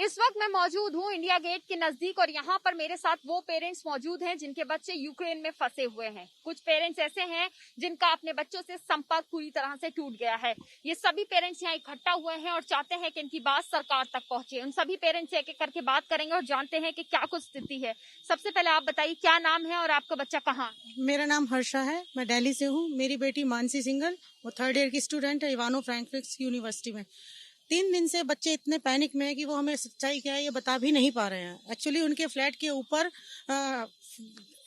इस वक्त मैं मौजूद हूँ इंडिया गेट के नजदीक और यहाँ पर मेरे साथ वो पेरेंट्स मौजूद हैं जिनके बच्चे यूक्रेन में फंसे हुए हैं। कुछ पेरेंट्स ऐसे हैं जिनका अपने बच्चों से संपर्क पूरी तरह से टूट गया है। ये सभी पेरेंट्स यहाँ इकट्ठा हुए हैं और चाहते हैं कि इनकी बात सरकार तक पहुंचे। उन सभी पेरेंट्स से एक एक करके बात करेंगे और जानते हैं कि क्या कुछ स्थिति है। सबसे पहले आप बताइए क्या नाम है और आपका बच्चा कहाँ? मेरा नाम हर्षा है, मैं दिल्ली से हूँ। मेरी बेटी मानसी सिंगल, वो 3rd ईयर की स्टूडेंट है इवानो फ्रैंकफर्ट यूनिवर्सिटी में। 3 दिन से बच्चे इतने पैनिक में है कि वो हमें सच्चाई क्या है ये बता भी नहीं पा रहे हैं। एक्चुअली उनके फ्लैट के ऊपर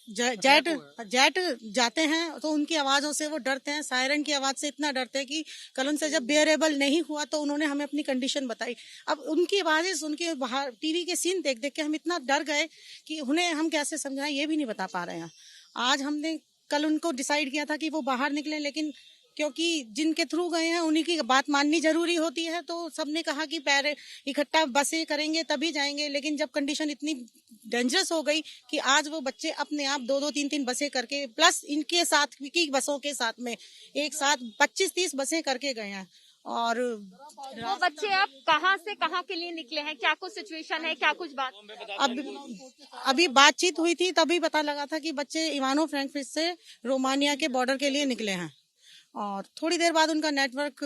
जेट जाते हैं तो उनकी आवाज़ों से वो डरते हैं, सायरन की आवाज़ से इतना डरते हैं कि कल उनसे जब बेयरेबल नहीं हुआ तो उन्होंने हमें अपनी कंडीशन बताई। अब उनकी आवाज़ें सुन के, बाहर टीवी के सीन देख देख के हम इतना डर गए कि उन्हें हम कैसे समझाएं ये भी नहीं बता पा रहे हैं। आज हमने कल उनको डिसाइड किया था कि वो बाहर निकले, लेकिन क्योंकि जिनके थ्रू गए हैं उन्हीं की बात माननी जरूरी होती है, तो सबने कहा कि पैर इकट्ठा बसें करेंगे तभी जाएंगे। लेकिन जब कंडीशन इतनी डेंजरस हो गई कि आज वो बच्चे अपने आप 2-2, 3-3 बसें करके, प्लस इनके साथ की बसों के साथ में एक साथ 25-30 बसें करके गए हैं। और वो बच्चे अब कहाँ से कहाँ के लिए निकले हैं? क्या कुछ सिचुएशन है, क्या कुछ बात? अभी बातचीत हुई थी तभी पता लगा था कि बच्चे इवानो फ्रैंकफर्ट से रोमानिया के बॉर्डर के लिए निकले हैं और थोड़ी देर बाद उनका नेटवर्क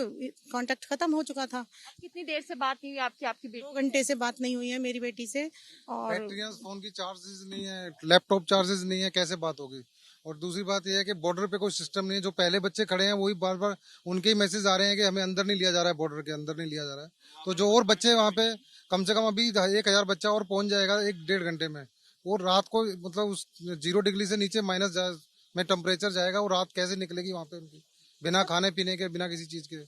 कांटेक्ट खत्म हो चुका था। कितनी देर से बात नहीं हुई आपकी बेटी? 2 घंटे से बात नहीं हुई है मेरी बेटी से। और फोन की चार्जेस नहीं है, लैपटॉप चार्जेस नहीं है, कैसे बात होगी? और दूसरी बात यह है कि बॉर्डर पे कोई सिस्टम नहीं है। जो पहले बच्चे खड़े हैं वही बार बार उनके ही मैसेज आ रहे हैं कि हमें अंदर नहीं लिया जा रहा है, बॉर्डर के अंदर नहीं लिया जा रहा है। तो जो और बच्चे वहाँ पे कम से कम अभी 1000 बच्चा और पहुंच जाएगा 1-1.5 घंटे में। और रात को मतलब उस 0 डिग्री से नीचे माइनस में टेम्परेचर जाएगा और रात कैसे निकलेगी वहाँ पे उनकी, बिना खाने पीने के, बिना किसी चीज के।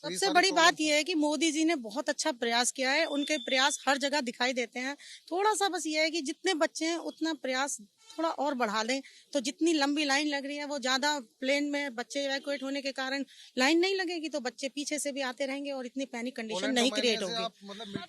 सबसे बड़ी बात यह है कि मोदी जी ने बहुत अच्छा प्रयास किया है, उनके प्रयास हर जगह दिखाई देते हैं। थोड़ा सा बस ये है कि जितने बच्चे हैं उतना प्रयास थोड़ा और बढ़ा लें तो जितनी लंबी लाइन लग रही है वो ज्यादा, प्लेन में बच्चे इवैक्यूएट होने के कारण लाइन नहीं लगेगी तो बच्चे पीछे से भी आते रहेंगे और इतनी पैनिक कंडीशन नहीं क्रिएट होगी। आप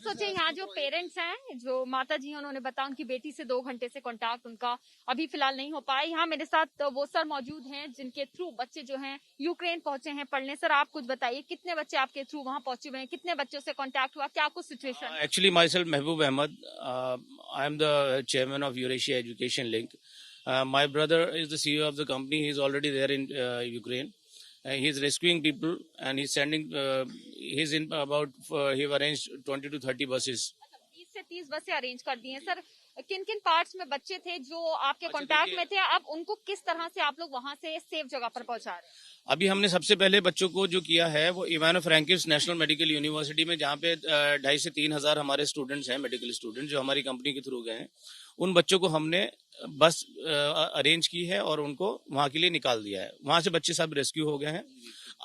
सोचिए यहाँ जो पेरेंट्स हैं, जो माता जी हैं, उन्होंने बताया उनकी बेटी से 2 घंटे से कांटेक्ट उनका अभी फिलहाल नहीं हो पाया। यहाँ मेरे साथ वो सर मौजूद हैं जिनके थ्रू बच्चे जो हैं यूक्रेन पहुंचे हैं पढ़ने। सर आप कुछ बताइए, कितने बच्चे आपके थ्रू वहाँ पहुंचे हुए हैं, कितने बच्चों से कांटेक्ट हुआ, क्या कुछ situation? Actually, myself Mehboob Ahmed. I am the chairman of Eurasia Education Link. My brother is the CEO of the company. He's already there in Ukraine. He's rescuing people and he's sending. He's in about. He've arranged 20 to 30 buses. 20 से 30 बसें arrange कर दी हैं। Sir किन किन parts में बच्चे थे जो आपके कांटेक्ट में थे? अब उनको किस तरह से आप लोग वहां से सेफ जगह पर पहुंचा रहे हैं? अभी हमने सबसे पहले बच्चों को जो किया है वो इवानो फ्रैंकफर्ट नेशनल मेडिकल यूनिवर्सिटी में, जहाँ पे 2,500 से 3,000 हमारे स्टूडेंट्स हैं, मेडिकल स्टूडेंट जो हमारी कंपनी के थ्रू गए हैं। उन बच्चों को हमने बस अरेंज की है और उनको वहाँ के लिए निकाल दिया है। वहाँ से बच्चे सब रेस्क्यू हो गए हैं।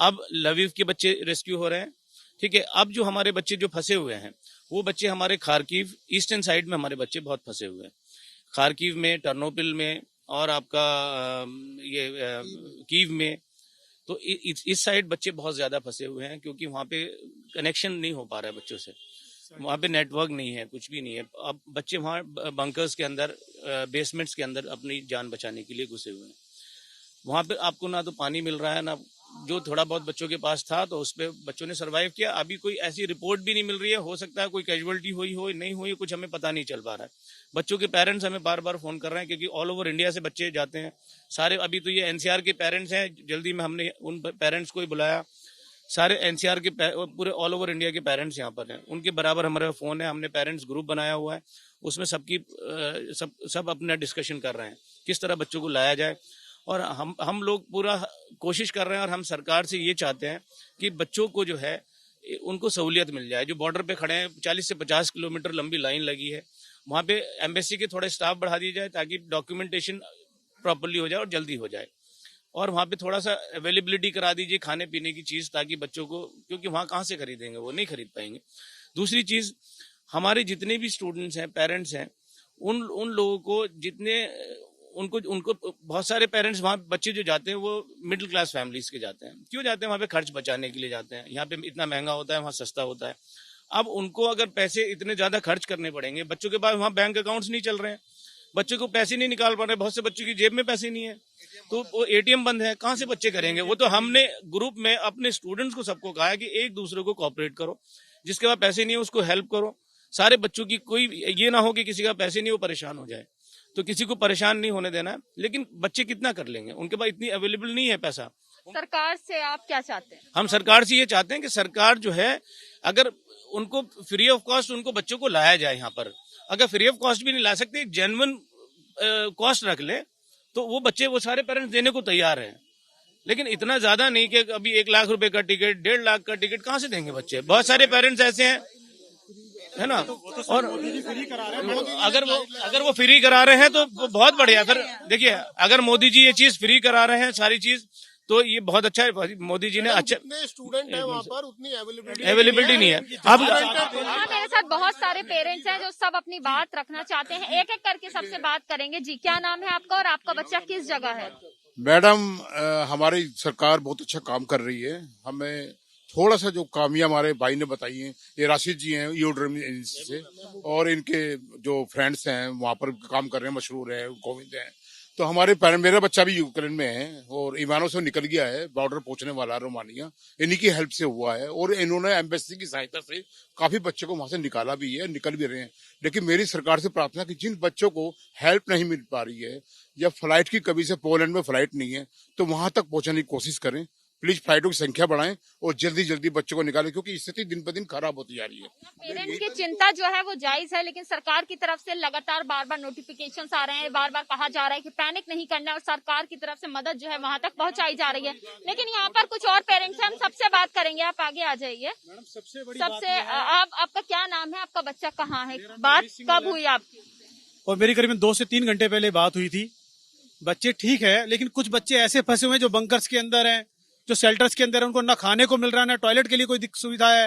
अब लवीव के बच्चे रेस्क्यू हो रहे हैं। ठीक है, अब जो हमारे बच्चे जो फंसे हुए हैं वो बच्चे हमारे खार्किव ईस्टर्न साइड में हमारे बच्चे बहुत फंसे हुए हैं। खार्किव में, टर्नोपिल में और आपका ये कीव में। तो इस साइड बच्चे बहुत ज्यादा फंसे हुए हैं क्योंकि वहाँ पे कनेक्शन नहीं हो पा रहा है बच्चों से। वहाँ पे नेटवर्क नहीं है, कुछ भी नहीं है। अब बच्चे वहाँ बंकर्स के अंदर, बेसमेंट्स के अंदर अपनी जान बचाने के लिए घुसे हुए हैं। वहाँ पे आपको ना तो पानी मिल रहा है, ना जो थोड़ा बहुत बच्चों के पास था तो उस पर बच्चों ने सर्वाइव किया। अभी कोई ऐसी रिपोर्ट भी नहीं मिल रही है। हो सकता है कोई कैजुअलिटी हुई हो, नहीं हुई, कुछ हमें पता नहीं चल पा रहा है। बच्चों के पेरेंट्स हमें बार बार फोन कर रहे हैं क्योंकि ऑल ओवर इंडिया से बच्चे जाते हैं सारे। अभी तो ये एनसीआर के पेरेंट्स हैं, जल्दी में हमने उन पेरेंट्स को ही बुलाया। सारे एनसीआर के पूरे ऑल ओवर इंडिया के पेरेंट्स यहाँ पर हैं, उनके बराबर हमारा फोन है। हमने पेरेंट्स ग्रुप बनाया हुआ है, उसमें सब अपना डिस्कशन कर रहे हैं किस तरह बच्चों को लाया जाए। और हम लोग पूरा कोशिश कर रहे हैं और हम सरकार से ये चाहते हैं कि बच्चों को जो है उनको सहूलियत मिल जाए। जो बॉर्डर पे खड़े हैं, 40 से 50 किलोमीटर लंबी लाइन लगी है, वहाँ पे एम्बेसी के थोड़े स्टाफ बढ़ा दिए जाए ताकि डॉक्यूमेंटेशन प्रॉपर्ली हो जाए और जल्दी हो जाए। और वहाँ पे थोड़ा सा अवेलेबिलिटी करा दीजिए खाने पीने की चीज़, ताकि बच्चों को, क्योंकि वहाँ कहाँ से खरीदेंगे, वो नहीं खरीद पाएंगे। दूसरी चीज़, हमारे जितने भी स्टूडेंट्स हैं, पेरेंट्स हैं, उन लोगों को जितने उनको बहुत सारे पेरेंट्स, वहाँ बच्चे जो जाते हैं वो मिडिल क्लास फैमिलीज के जाते हैं। क्यों जाते हैं? वहाँ पे खर्च बचाने के लिए जाते हैं। यहाँ पे इतना महंगा होता है, वहाँ सस्ता होता है। अब उनको अगर पैसे इतने ज्यादा खर्च करने पड़ेंगे, बच्चों के पास वहाँ बैंक अकाउंट्स नहीं चल रहे हैं, बच्चों को पैसे नहीं निकाल पा रहे, बहुत से बच्चों की जेब में पैसे नहीं है, तो वो एटीएम बंद है, कहाँ से बच्चे करेंगे? वो तो हमने ग्रुप में अपने स्टूडेंट्स को सबको कहा है कि एक दूसरे को कोऑपरेट करो, जिसके पास पैसे नहीं है उसको हेल्प करो, सारे बच्चों की, कोई ये ना हो कि किसी का पैसे नहीं, वो परेशान हो जाए। तो किसी को परेशान नहीं होने देना है, लेकिन बच्चे कितना कर लेंगे, उनके पास इतनी अवेलेबल नहीं है पैसा। सरकार से आप क्या चाहते हैं? हम सरकार से ये चाहते हैं कि सरकार जो है, अगर उनको फ्री ऑफ कॉस्ट उनको बच्चों को लाया जाए यहाँ पर। अगर फ्री ऑफ कॉस्ट भी नहीं ला सकते, एक जेन्युइन कॉस्ट रख ले, तो वो बच्चे, वो सारे पेरेंट्स देने को तैयार हैं। लेकिन इतना ज्यादा नहीं कि अभी 1 लाख रुपए का टिकट, 1.5 लाख का टिकट कहाँ से देंगे बच्चे। बहुत सारे पेरेंट्स ऐसे हैं, है ना। और अगर वो फ्री करा रहे हैं तो बहुत बढ़िया। फिर देखिए, अगर मोदी जी ये चीज फ्री करा रहे हैं सारी चीज, तो ये बहुत अच्छा है। मोदी जी ने अच्छा, स्टूडेंट है वहाँ पर, उतनी अवेलेबिलिटी नहीं है। अब हाँ, मेरे साथ बहुत सारे पेरेंट्स हैं जो सब अपनी बात रखना चाहते हैं। एक एक करके सबसे बात करेंगे। जी, क्या नाम है आपका और आपका बच्चा किस जगह है? मैडम, हमारी सरकार बहुत अच्छा काम कर रही है। हमें थोड़ा सा जो कामियां हमारे भाई ने बताई हैं, ये राशिद जी हैं यूड्रीम एजेंसी से, और इनके जो फ्रेंड्स हैं वहाँ पर काम कर रहे हैं, मशहूर है, गोविंद हैं। तो हमारे मेरा बच्चा भी यूक्रेन में है और ईवानो से निकल गया है, बॉर्डर पहुंचने वाला है रोमानिया। इन्हीं की हेल्प से हुआ है और इन्होंने एम्बेसी की सहायता से काफी बच्चों को वहां से निकाला भी है, निकल भी रहे हैं। लेकिन मेरी सरकार से प्रार्थना कि जिन बच्चों को हेल्प नहीं मिल पा रही है या फ्लाइट की कमी से, पोलैंड में फ्लाइट नहीं है, तो वहां तक पहुंचने की कोशिश करें। प्लीज फ्लाइटों की संख्या बढ़ाएं और जल्दी जल्दी बच्चों को निकालें, क्योंकि स्थिति दिन पर दिन खराब होती जा रही है। पेरेंट्स की चिंता जो है वो जायज है, लेकिन सरकार की तरफ से लगातार बार बार नोटिफिकेशंस आ रहे हैं, बार बार कहा जा रहा है कि पैनिक नहीं करना है और सरकार की तरफ से मदद जो है वहां तक पहुंचाई जा रही है। लेकिन यहाँ पर कुछ और पेरेंट्स हैं, हम सबसे बात करेंगे। आप आगे आ जाइए। सबसे आपका क्या नाम है, आपका बच्चा कहाँ है, बात कब हुई आपकी? और मेरी करीबन 2 से 3 घंटे पहले बात हुई थी। बच्चे ठीक है, लेकिन कुछ बच्चे ऐसे फंसे हुए हैं जो बंकर्स के अंदर हैं, जो शेल्टर्स के अंदर है। उनको ना खाने को मिल रहा है, ना टॉयलेट के लिए कोई सुविधा है,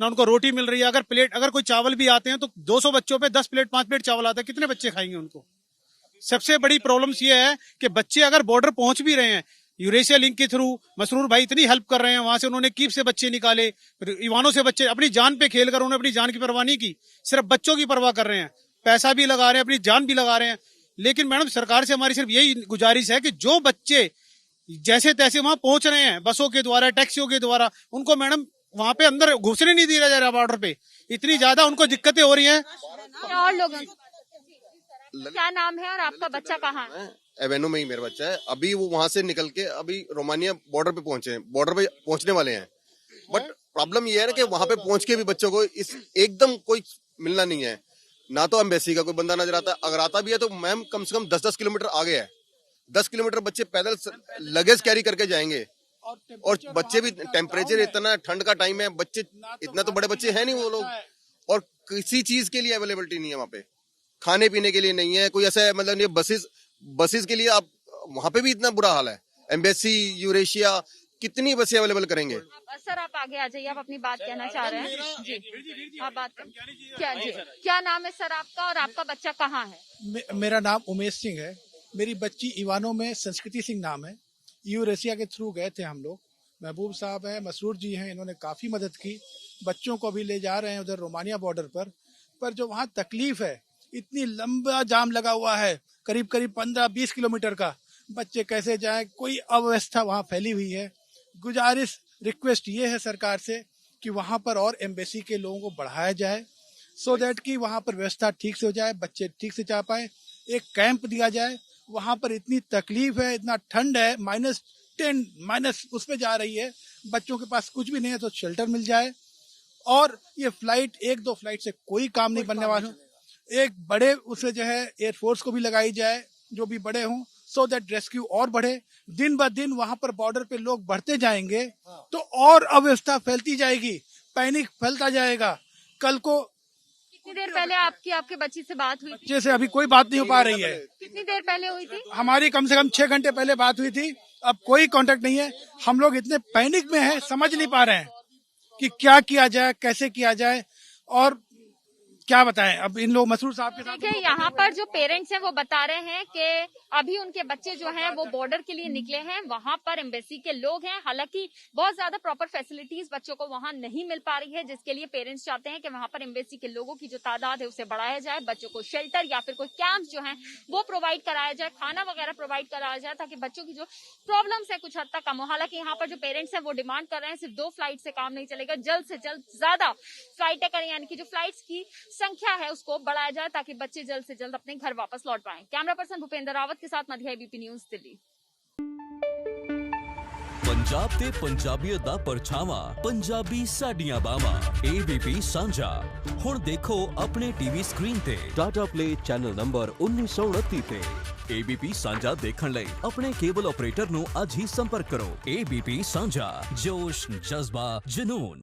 ना उनको रोटी मिल रही है। अगर कोई चावल भी आते हैं तो 200 बच्चों पे 10 प्लेट 5 प्लेट चावल आता है, कितने बच्चे खाएंगे उनको। सबसे बड़ी प्रॉब्लम्स ये है कि बच्चे अगर बॉर्डर पहुंच भी रहे हैं, यूरेशिया लिंक के थ्रू मसरूर भाई इतनी हेल्प कर रहे हैं, वहां से उन्होंने कीप से बच्चे निकाले, ईवानों से बच्चे, अपनी जान पे खेलकर उन्होंने अपनी जान की परवाह नहीं की, सिर्फ बच्चों की परवाह कर रहे हैं, पैसा भी लगा रहे हैं, अपनी जान भी लगा रहे हैं। लेकिन मैडम, सरकार से हमारी सिर्फ यही गुजारिश है कि जो बच्चे जैसे तैसे वहां पहुंच रहे हैं बसों के द्वारा, टैक्सियों के द्वारा, उनको मैडम वहां पे अंदर घुसने नहीं दिया जा रहा बॉर्डर पे। इतनी ज्यादा उनको दिक्कतें हो रही हैं। और लोगों, क्या नाम है और आपका बच्चा कहाँ है? एवेन्यू में ही मेरा बच्चा है। अभी वो वहां से निकल के अभी रोमानिया बॉर्डर पे पहुंचे हैं, बॉर्डर पे पहुंचने वाले हैं। बट प्रॉब्लम ये है ना कि वहां पे पहुंच के भी बच्चों को इस एकदम कोई मिलना नहीं है, ना तो एम्बेसी का कोई बंदा नजर आता। अगर आता भी है तो मैम कम से कम 10-10 किलोमीटर आगे है। 10 किलोमीटर बच्चे पैदल लगेज कैरी करके जाएंगे, और बच्चे भी, टेम्परेचर इतना, ठंड का टाइम है, बच्चे इतना तो बड़े बच्चे हैं नहीं वो लोग, और किसी चीज के लिए अवेलेबिलिटी नहीं है वहां पे, खाने पीने के लिए नहीं है कोई ऐसा, मतलब ये बसेस के लिए आप वहां पे भी इतना बुरा हाल है। एम्बेसी, यूरेशिया, कितनी बसें अवेलेबल करेंगे। सर आप आगे आ जाइए, आप अपनी बात कहना चाह रहे हैं। जी, आप बात करें। क्या नाम है सर आपका और आपका बच्चा कहाँ है? मेरा नाम उमेश सिंह है। मेरी बच्ची ईवानो में संस्कृति सिंह नाम है। यूरेशिया के थ्रू गए थे हम लोग। महबूब साहब हैं, मसरूर जी हैं, इन्होंने काफ़ी मदद की। बच्चों को भी ले जा रहे हैं उधर रोमानिया बॉर्डर पर जो वहाँ तकलीफ है, इतनी लंबा जाम लगा हुआ है, करीब 15-20 किलोमीटर का। बच्चे कैसे जाएं, कोई अव्यवस्था वहाँ फैली हुई है। गुजारिश, रिक्वेस्ट ये है सरकार से कि वहाँ पर और एम्बेसी के लोगों को बढ़ाया जाए, सो दैट कि वहाँ पर व्यवस्था ठीक से हो जाए, बच्चे ठीक से जा पाए। एक कैंप दिया जाए। वहाँ पर इतनी तकलीफ है, इतना ठंड है, -10 उस पे जा रही है, बच्चों के पास कुछ भी नहीं है, तो शेल्टर मिल जाए। और ये फ्लाइट, 1-2 फ्लाइट से कोई काम नहीं बनने वाला। एक बड़े उसे जो है एयरफोर्स को भी लगाई जाए, जो भी बड़े हों, सो दैट रेस्क्यू और बढ़े। दिन ब दिन वहां पर बॉर्डर पे लोग बढ़ते जाएंगे तो और अव्यवस्था फैलती जाएगी, पैनिक फैलता जाएगा। कल को कितनी देर पहले आपके बच्ची से बात हुई थी? बच्चे से अभी कोई बात नहीं हो पा रही है। कितनी देर पहले हुई थी? हमारी कम से कम 6 घंटे पहले बात हुई थी। अब कोई कांटेक्ट नहीं है। हम लोग इतने पैनिक में हैं, समझ नहीं पा रहे हैं कि क्या किया जाए, कैसे किया जाए और क्या बताएं। अब इन लोग मसरूर साहब के साथ, देखिए यहाँ पर जो पेरेंट्स हैं वो बता रहे हैं कि अभी उनके बच्चे जो हैं वो बॉर्डर के लिए निकले हैं, वहां पर एम्बेसी के लोग हैं। हालांकि बहुत ज्यादा प्रॉपर फैसिलिटीज बच्चों को वहां नहीं मिल पा रही है, जिसके लिए पेरेंट्स चाहते हैं कि वहां पर एम्बेसी के लोगों की जो तादाद है उसे बढ़ाया जाए, बच्चों को शेल्टर या फिर कोई कैंप जो है वो प्रोवाइड कराया जाए, खाना वगैरह प्रोवाइड कराया जाए, ताकि बच्चों की जो प्रॉब्लम्स है कुछ हद तक कम हो। हालांकि यहाँ पर जो पेरेंट्स हैं वो डिमांड कर रहे हैं सिर्फ 2 फ्लाइट से काम नहीं चलेगा, जल्द से जल्द ज्यादा फ्लाइटें करें, यानी कि जो फ्लाइट्स की संख्या है उसको बढ़ाया जाए ताकि बच्चे जल्द से जल्द अपने घर वापस लौट पाएं। कैमरा पर्सन भूपेंद्र रावत के साथ मध्य एबीपी न्यूज़, दिल्ली। पंजाब ते पंजाबीयत दा परछावा, पंजाबी साडियां बावां, एबीपी सांझा। हुण देखो अपने टीवी स्क्रीन ते टाटा प्ले चैनल नंबर 1929 ते। एबीपी सांझा देखण लई अपने केबल ऑपरेटर नूं अज ही संपर्क करो। एबीपी सांझा, जोश, जज्बा, जुनून।